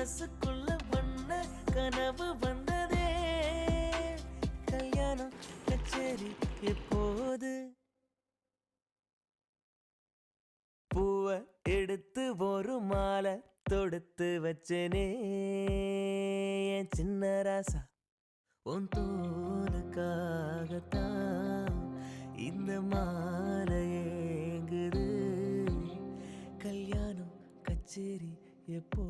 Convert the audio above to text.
மனசுக்குள்ள வண்ண கனவு வந்ததே. கல்யாணம் கச்சேரி எப்போது? பூவ எடுத்து ஒரு மாலை தொடுத்து வச்சனே என் சின்ன ராசா. உன் தோலுக்காகத்தான் இந்த மாலை ஏங்குது. கல்யாணம் கச்சேரி எப்போ?